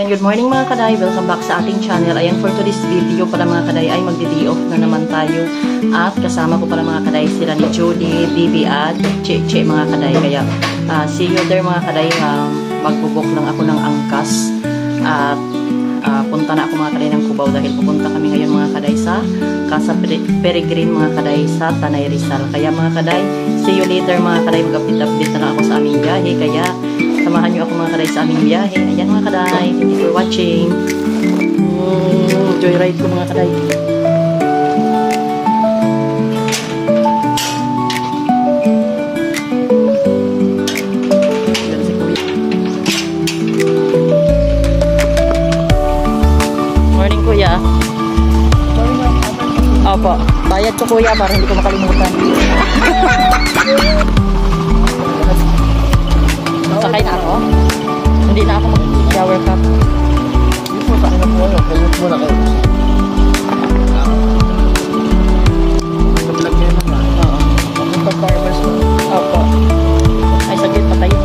Ayan, good morning mga kaday. Welcome back sa ating channel. Ayan, for today's video pala mga kaday ay magdi-day off na naman tayo. At kasama ko pala mga kaday sila ni Judy, Bibi at Che mga kaday. Kaya see you there mga kaday. Magbubok lang ako ng angkas. At punta na ako mga kaday ng Cubao dahil pupunta kami ngayon mga kaday sa Casa Peregrine mga kaday sa Tanay Rizal. Kaya mga kaday, see you later mga kaday. Mag-update na lang ako sa aming biyahe. Kaya samahan nyo ako mga kaday sa aming biyahe. Ayan mga kaday, thank you for watching. Joyride ko mga kaday. Morning kuya. Opo, bayad ko kuya para hindi ko makalimutan. Sakay na ako? Hindi na ako mag-shower cup. Hindi po, sakay na po ano. Kayot mo na kayo. Nag-vlog niya naman. Oo. Pag-farmers mo. Opo. Ay, saglit patayin.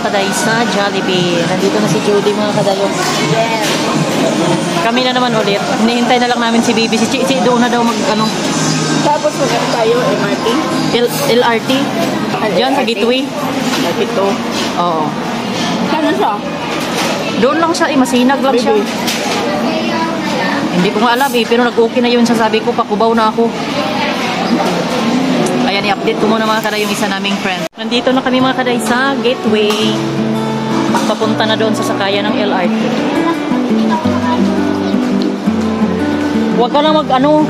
Kaday sa Jollibee. Nandito na si Judy mga kadayon. Yes. Kami na naman ulit. Hinihintay na lang namin si Bibi. Si Chi doon na daw mag ano. Tapos mag tayo MRT. LRT. Diyan sa Gateway. Ito. Oo. Saan siya? Doon lang siya. Masinag lang siya. Hindi ko nga alam pero nag-okay na yun. Sasabi ko, pakubaw na ako. Ayan, i-update ko muna mga kaday yung isa naming friend. Nandito na kami mga kaday sa Gateway. Papunta na doon sa sakayan ng LRT. Huwag ka lang mag-ano.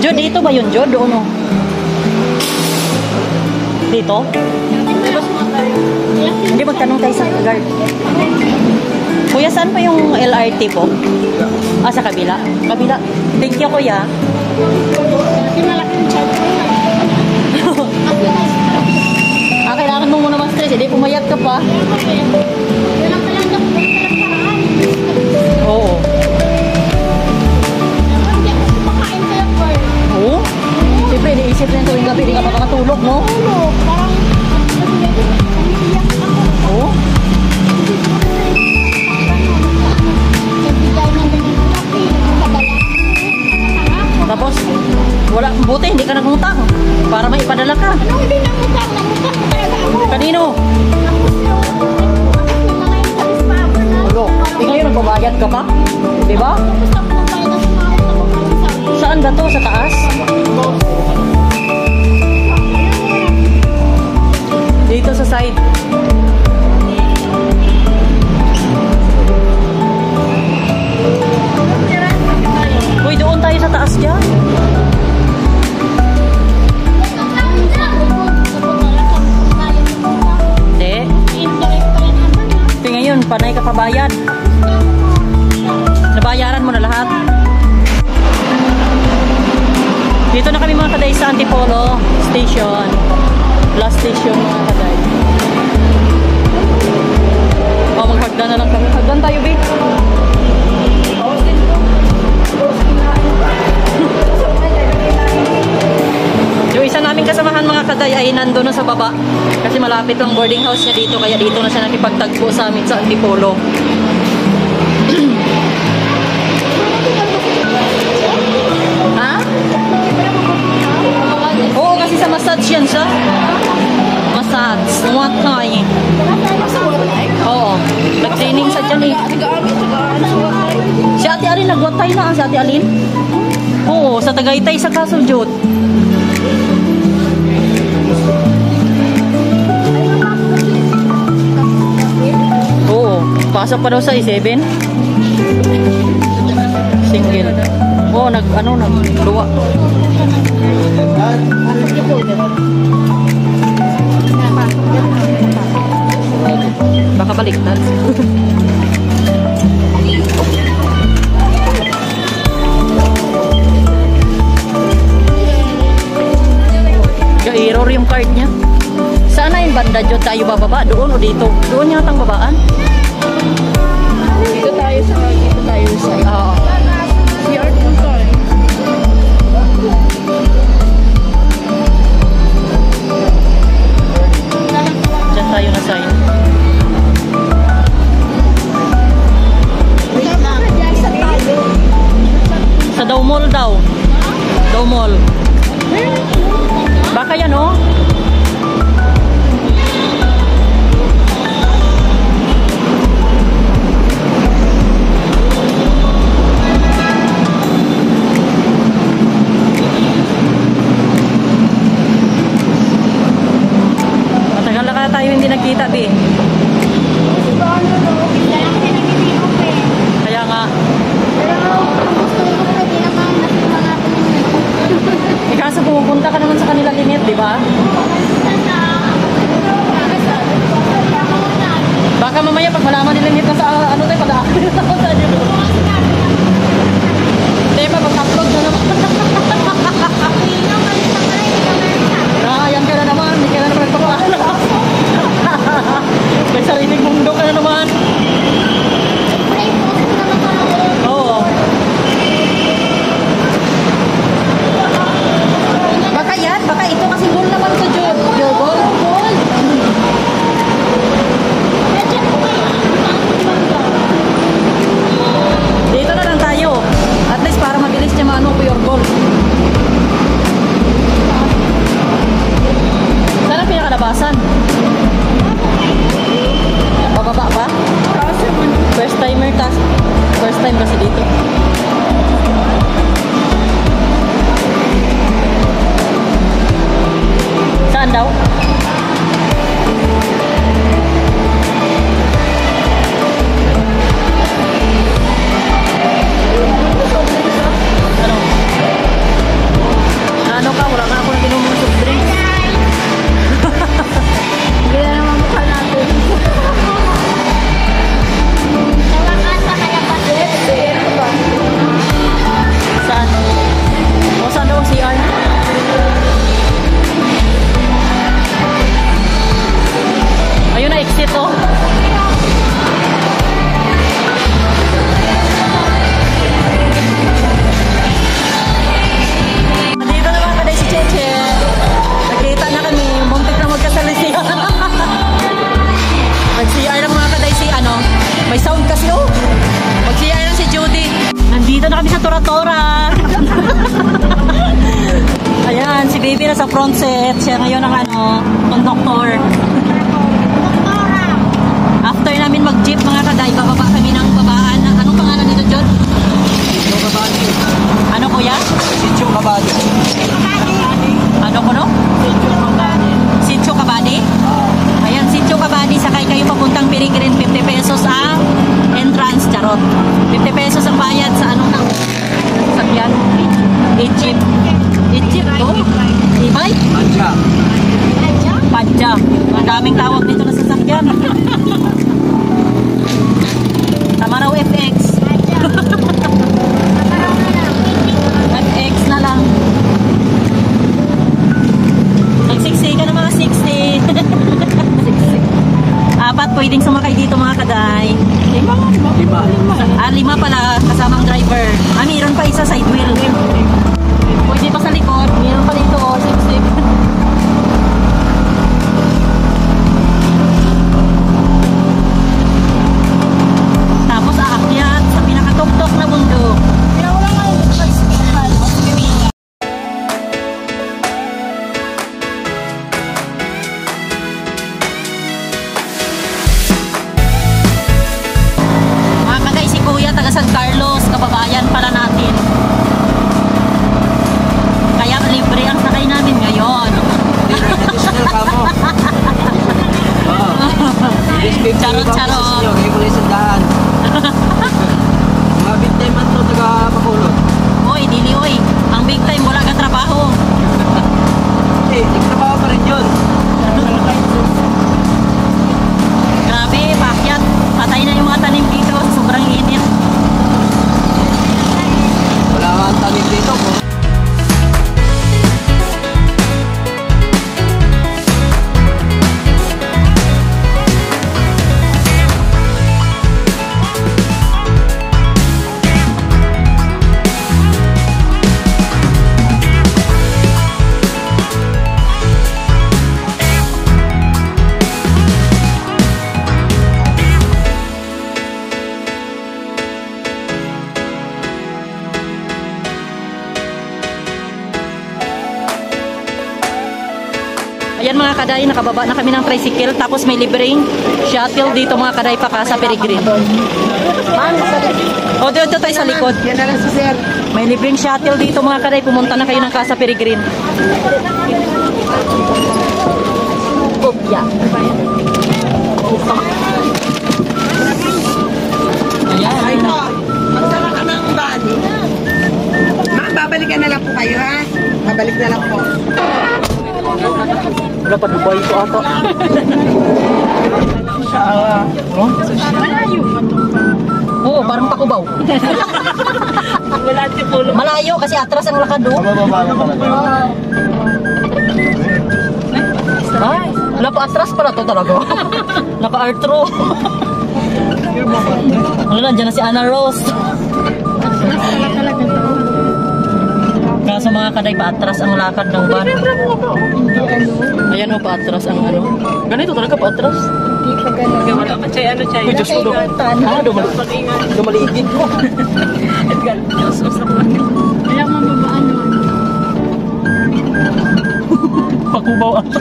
Jod, dito ba yun, Jod? Doon o. Dito? Hindi, magtanong tayo sa guard. Kuya, saan pa yung LRT po? Ah, sa kabila? Kabila. Thank you, kuya. Kailangan mo muna ma-stress. Hindi, pumayag ka pa. Oo. Oo? Siyempre, iniisip na ito yung gabi. Hindi ka pa makatulog, no? Oo? Tapos, wala, buti, hindi ka nagmutang para may ipadala ka. Ano, hindi namutang talaga ako. Kanino? Ulo, ngayon nagbabayad ka pa? Diba? Saan ba to? Sa taas? Dito sa side. Uy, doon tayo sa taas dyan. Hindi. Hindi ngayon, panay ka pabayad. Nabayaran mo na lahat. Dito na kami mga kaday sa Antipolo Station. Last station mga kaday. O, maghagdan na lang kami. Hagdan tayo, babe. Yung isa naming kasamahan mga kaday ay nandun na sa baba kasi malapit ang boarding house niya dito, kaya dito na siya nakipagtagpo sa amin sa Antipolo. sa dyan eh. Si Ate Alin nagwatay na si Ate Alin. Oo, sa Tagaytay sa Kasuljot. Oo, pasok pa daw sa I7. Single. Oo, nagluwa. Baka baliktad. Error yung card niya. Sana yung banda dyan tayo bababa? Doon o dito? Doon yatang babaan? Dito tayo sa Oo. CR dito. Dyan tayo na sign. Sa Daw Mall daw. Daw Mall. Baka yan oh. Matagal na kaya tayo hindi nagkita, Bi. Kaya nga. Kaso pupunta ka naman sa kanila limit, di ba? Baka mamaya pag malaman nila limit na sa ano tayo, padaan. Di ba, mag-upload na naman. Ayan ka na naman, hindi ka na naman nagpapaalam. May sariling mundo ka na naman. Oo. Baka yan, baka ito kasi goal naman sa job. Your goal? Dito na lang tayo. At least para mabilis niya maano po your goal. Saan ang pinakalabasan? Bababa pa? First timer task. First time kasi dito. Saan daw? Ano? Ano ka? Wala na ako na kinumong soft drinks. Hindi na naman mukha natin. Saan? O saan daw ang CR? Ayun na, exit oh. Dito na mga kaday si Cheche. Nakita na kami, muntik na magkasalisihan. Mag-CR lang mga kaday si ano. May sound kasi oh. Mag-CR lang si Judy. Nandito na kami sa Tora-Tora. Ayan, si baby na sa front set. Siya ngayon ang ano, conductor. After namin mag-jeep mga kaday, bababa kami ng babaan. Anong pangalan nito, John? Sitio Kabadi. Ano kuya? Sitio Kabadi. Ano ko no? Sitio Kabadi. Sitio Kabadi? Ayan, Sitio Kabadi. Sakay kayo papuntang Peregrine. 50 pesos ang entrance, charot. 50 pesos ang bayad sa anong nang sakyan? Egypt. Egypt to? Ibay? Padja. Padja. Ang daming tawag dito na sasakyan. Tamaraw FX. FX na lang. Nag-60 ka na mga 60. Apat pwedeng sumakay dito mga kaday. Lima. Lima pala kasamang driver. Mayroon pa isa side wheel. Pwede pa sa likod. Mayroon pa dito 60. Tapos aakyat sa pinakatuktok na bundok. Kaya wala nga yung bicycle. Ayan mga kaday, nakababa na kami ng tricycle. Tapos may libreng shuttle dito mga kaday pa Casa Peregrine. O, dito tayo sa likod. Yan na lang si sir. May libreng shuttle dito mga kaday. Pumunta na kayo ng Casa Peregrine. Yeah. Ayan. Ay po, magsama ka ng bali. Ma'am, babalikan na lang po kayo ha. Babalik na lang po. Wala pa Dubai ito ato. Oh? Oo, parang Pakubaw. Malayo kasi atras ang lakad do. Ay, wala pa atras pala to talaga. Naka-artro. Ano na, dyan na si Ana Rose. Kaso mga kaday, paatras ang lakad ng van. Ayan o, paatras ang ano. Ganito talaga, paatras. Wala ka, Chay, ano, Chay? Diyos ko, dumaligid ko. Edgar, Diyos ko sa mga. Kaya mababaan naman. Pakubaw ato.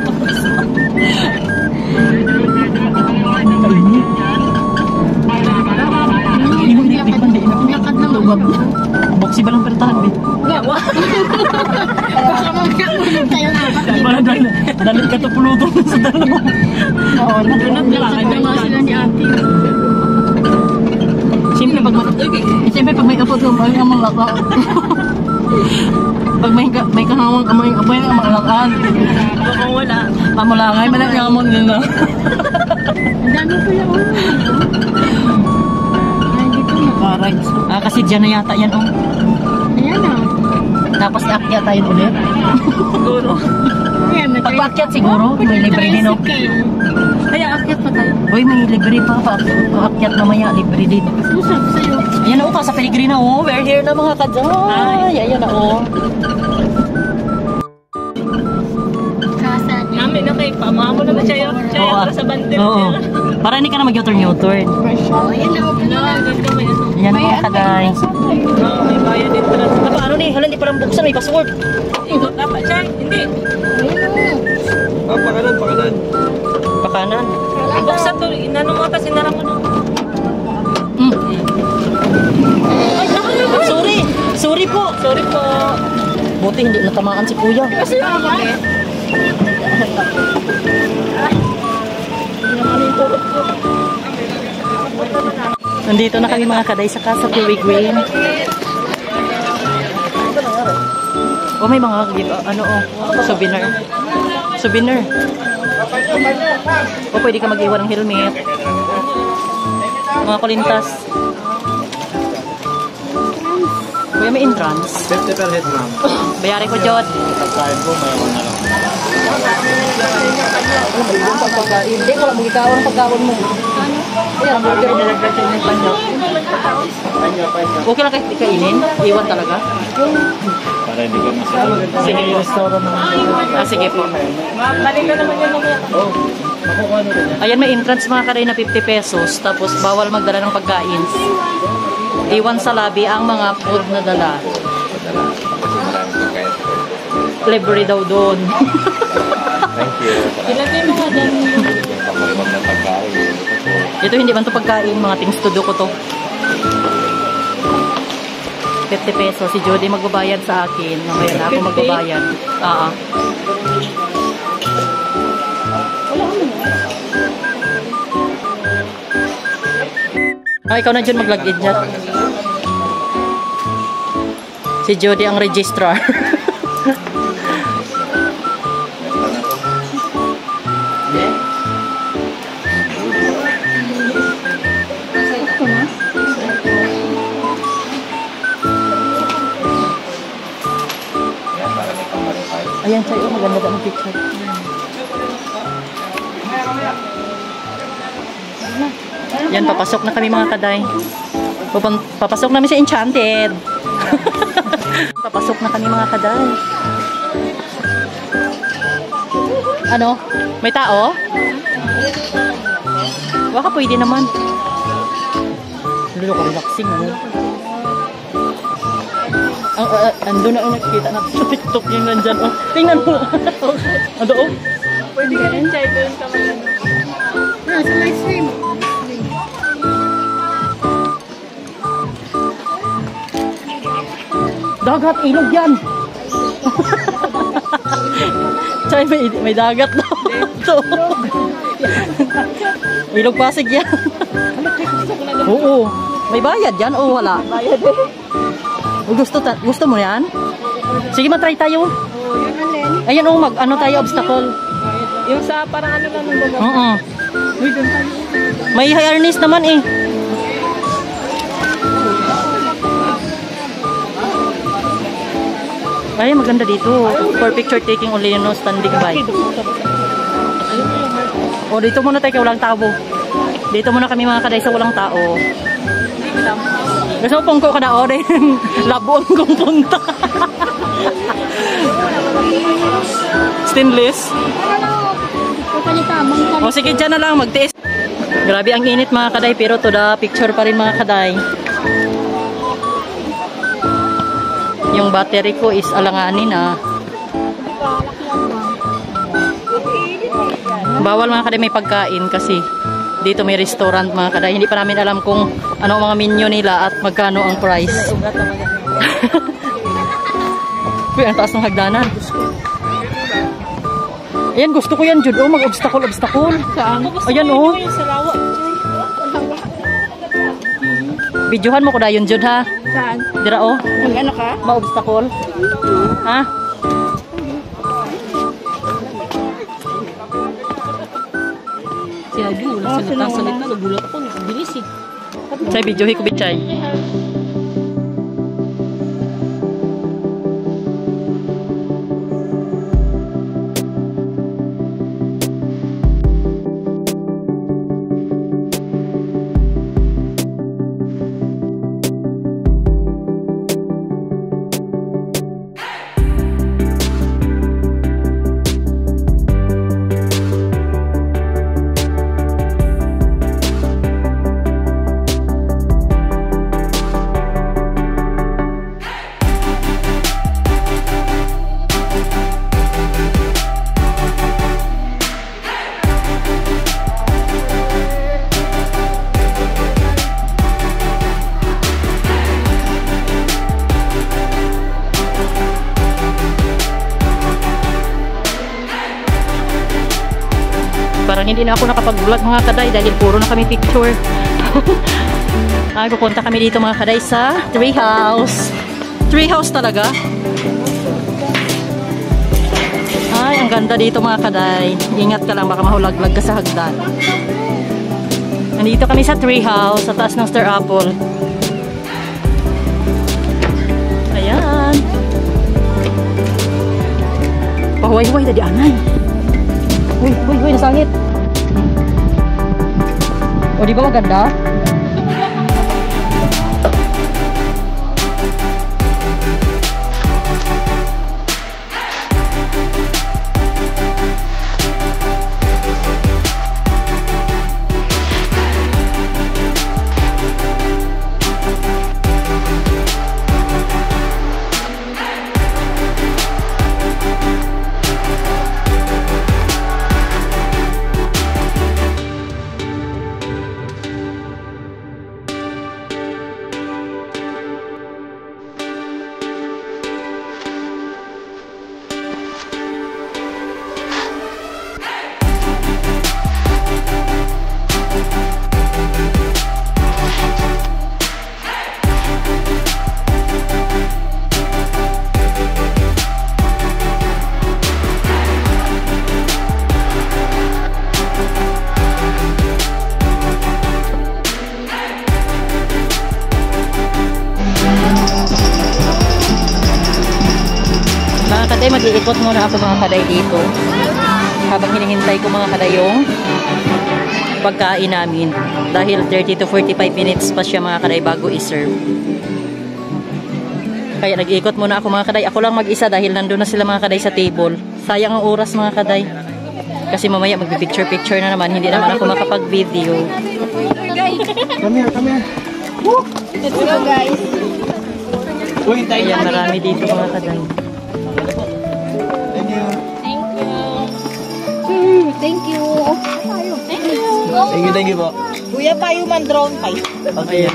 Lakad na lubab. Boksi ba lang pertahan, eh? Gawa. Baka magkakulog tayo na. Para dalit ka to puluto sa dalawa. Oo, nagulog lakad na mga sila ni ate. Siyempre pag may apot mo, ay amang laka. Pag may kahawang amay abay ang mga lakaan. Kung wala, mamulangay, malangyaman nila. Ang dami ko yung ay, dito na. Alright. Kasi dyan na yata yan, oh. Ayan na. Tapos aakyat tayo ulit. Siguro. Ayan, may Pag-aakyat siguro, may libre din, oh. Kaya akyat pa tayo. Uy, may libre pa. Pag-aakyat mamaya, libre din. Susap sa'yo. Ayan na, oh, Casa Peregrine na, oh. We're here na mga kaday. Ayan na, oh. Kasa niya. Namin na kay pama mo naman siya Oo, sa bandel. oo. Para hindi ka na mag-U-turn. Ayan na, open na lang. Ganda mo yun. Ayan na, mga kaday. Oo, may bayan din pala. Ano ni? Hala, hindi parang buksan. May password. Ikot dapat siya. Hindi. Pakanan. Buksan to. Inano mo kasi naramo no. Ay, sorry. Sorry po. Sorry po. Buti hindi natamaan si kuya. Kasi ako eh. Nandito na kami mga kaday sa Casa Peregrine. Oh, may mga souvenir. Souvenir. O, pwede ka mag-iwan ng helmet. Mga kulintas. Kuya, may entrance. 50 per head, ma'am. Bayari ko, Jod. Pagkain po, mayaman na lang. Hindi ko lang magkakaroon ng pagkaroon mo. Ayan, burger nilagdag sa inyong panyo. Okay lang kainin? Iwan talaga? Para hindi ka masalang. Sige po. Sige po. Balik na naman yan mamaya. Ayan, may entrance mga karay na 50 pesos. Tapos bawal magdala ng pagkain. Iwan sa lobby ang mga food na dala. Libre daw doon. Thank you. Ilagay mo nga dyan. Kapag na pagkain. Ito hindi man to pagkain. Mga things to do ko to. 50 pesos. Si Jody magbabayad sa akin. Mamaya na ako magbabayad. Ikaw na dyan mag-login dyan. Si Jody ang registrar. Ayan sa'yo, maganda ka ng picture. Yan, papasok na kami mga kaday. Papasok namin sa Enchanted. Papasok na kami mga kaday. Ano? May tao? Baka pwede naman. Lalo ka relaxing, ano? Ando na nakikita natin sa TikTok yung nandyan. Oh, tingnan mo. Ando, oh. Pwede ka rin chay doon ka mag Sa live stream. Dagat, ilog yan. Chay, may dagat daw. Ito. Ilog Pasig yan. Oo. May bayad yan o wala? Bayad eh. Gusto mo yan? Sige, matry tayo. Ayan o, ano tayo, obstacle. Yung sa parang ano lang ng baba. Oo. May harness naman eh. Ay, maganda dito. For picture taking only, no standing by. O, dito muna tayo kay walang tao. Dito muna kami mga kaday sa walang tao. Gusto mo pongko ka na o rin. Labuan kong punta. Stainless. O sige, dyan na lang. Magtiis. Grabe ang init mga kaday. Pero to the picture pa rin mga kaday. Yung battery ko is alanganin ah. Bawal mga kaday may pagkain kasi dito may restaurant mga kaday. Hindi pa namin alam kung ano ang mga menu nila at magkano ang price. Uy, ang taas ng hagdanan. Ayan, gusto ko yan, Jude. Oh, mag-obstacle. Saan? Ayan, oh. Videohan mo ko na yun, Jude, ha? Saan? Dira, oh. Mag-ano ka? Ma-obstacle. Ha? Si Adi, wala salita. Nagulat ako. Bilis eh. Chay, videohi ko, Bichay. Parang hindi na ako nakapag-vlog mga kaday dahil puro na kami picture. Ay, pupunta kami dito mga kaday sa tree house. Tree house talaga. Ay, ang ganda dito mga kaday. Ingat ka lang, baka mahulaglag ka sa hagdan. Nandito kami sa tree house, sa taas ng Star Apple. Ayan. Pahuay-huay, dadi anay. Uy, nasangit. O, di ba maganda? Mag-iikot muna ako mga kaday dito habang hinihintay ko mga kaday yung pagkain namin dahil 30 to 45 minutes pa siya mga kaday bago i-serve. Kaya nag-iikot muna ako mga kaday. Ako lang mag-isa dahil nandun na sila mga kaday sa table. Sayang ang oras mga kaday kasi mamaya mag-picture na naman, hindi naman ako makapag-video. Come here. Let's go guys. Ayan, marami dito mga kaday. Thank you. Thank you. Thank you po. Kuya, payo man drone payo. Okay.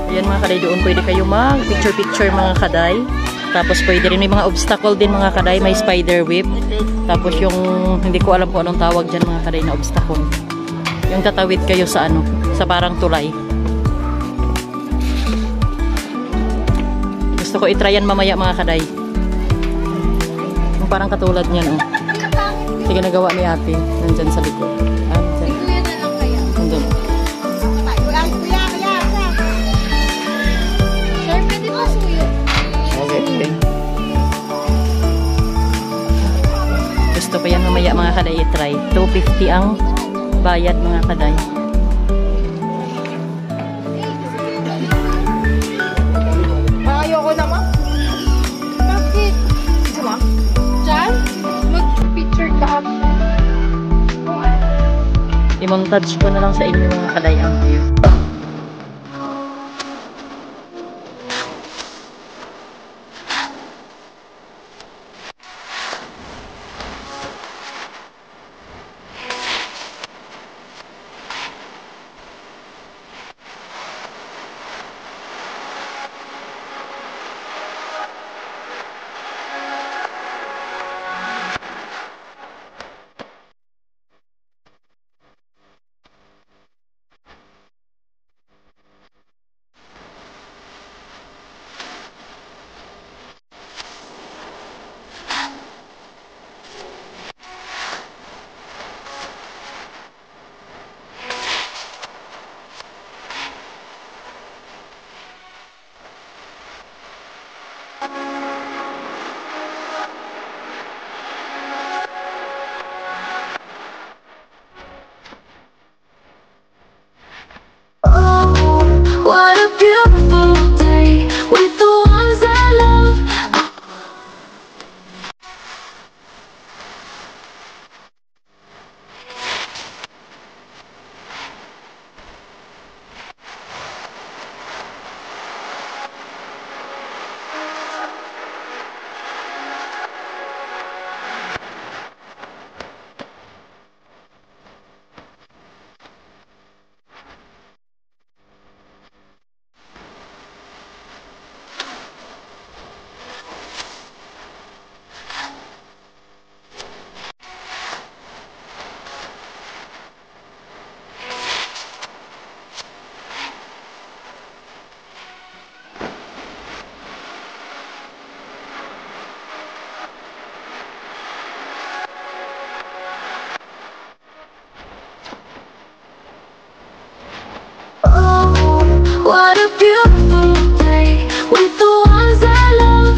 Ayan mga kaday, doon pwede kayo mag picture mga kaday. Tapos pwede rin, may mga obstacle din mga kaday, may spider web. Tapos yung, hindi ko alam kung anong tawag dyan mga kaday na obstacle. Yung tatawid kayo sa ano, sa parang tulay. Gusto ko itryan mamaya mga kaday. Yung parang katulad niyan oh. Kasi ginagawa ni ate, nandyan sa likod. Nandyan. Kuya na lang kaya. Nandyan. Sir, pwede ba suyo? Okay. Gusto ko yan mamaya mga kaday i-try. 250 ang bayad mga kaday. Ayoko naman. Bakit? Diyan? Mag-picture ka. I-montage ko na lang sa inyo mga kaday ang view. What a beautiful day with the ones I love. What a beautiful day with the ones I love.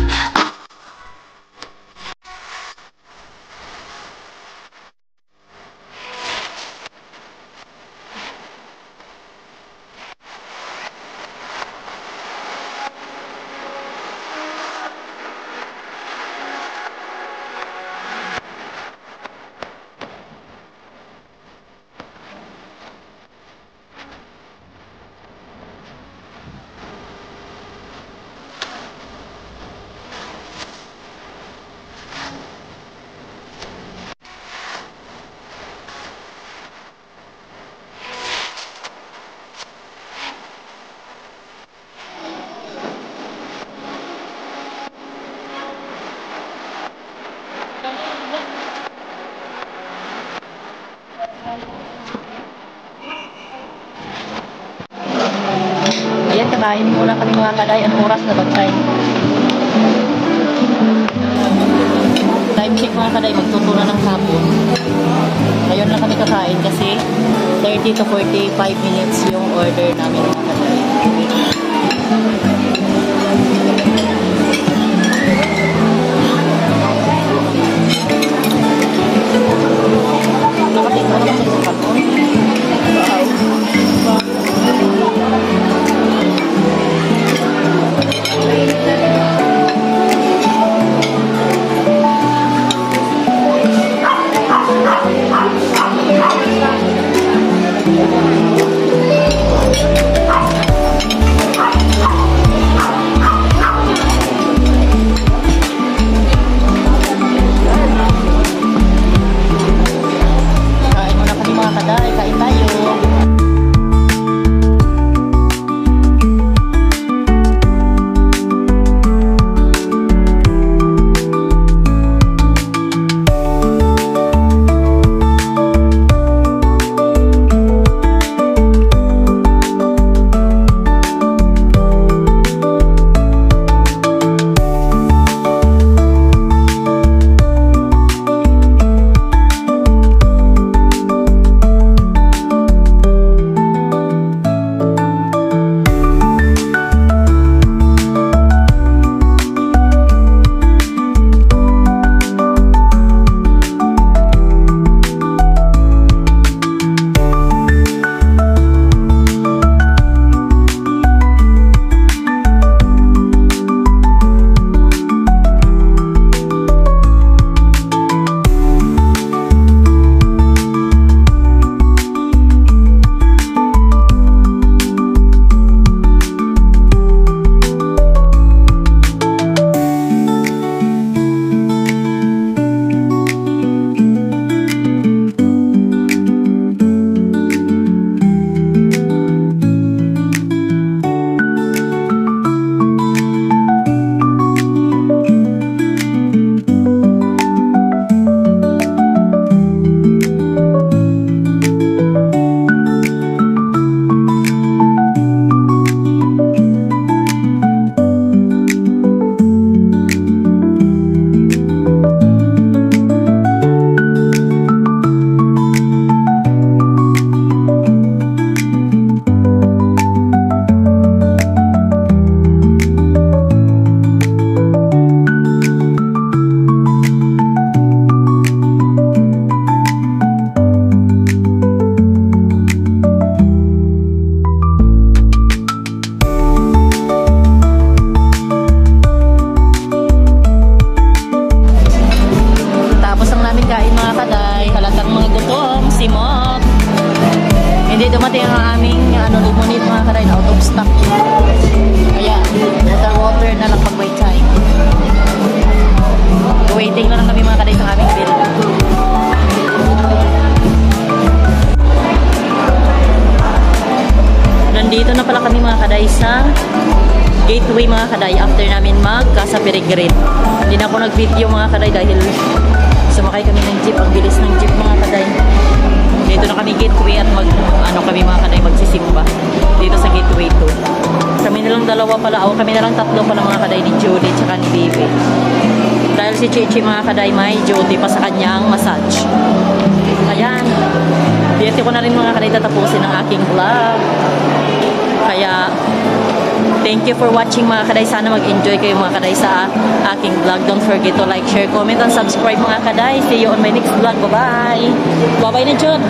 Ayan, kabahin muna kami mga kaday. Ang oras na bagtay. Time check mga kaday, magtuto na ng hapon. Ngayon lang kami kakain kasi 30 to 45 minutes yung order namin mga kaday. Nakatingin naman sa isang kapon. Wow. Nandito na pala kami mga kaday sa gateway mga kaday after namin mag-Casa Peregrine. Hindi na ako nag-video mga kaday dahil sumakay kami ng jeep. Ang bilis ng jeep mga kaday. Dito na kami gateway at kami mga kaday magsisimba dito sa gateway 2. Kami na lang dalawa pala o kami na lang tatlo pala mga kaday ni Julie tsaka ni Bibi. Dahil si Chichi mga kaday may duty pa sa kanyang massage. Ayan. Dito ko na rin mga kaday tatapusin ang aking vlog. Kaya thank you for watching mga kaday. Sana mag-enjoy kayo mga kaday sa aking vlog. Don't forget to like, share, comment, and subscribe mga kaday. See you on my next vlog. Bye-bye. Bye-bye na Jun.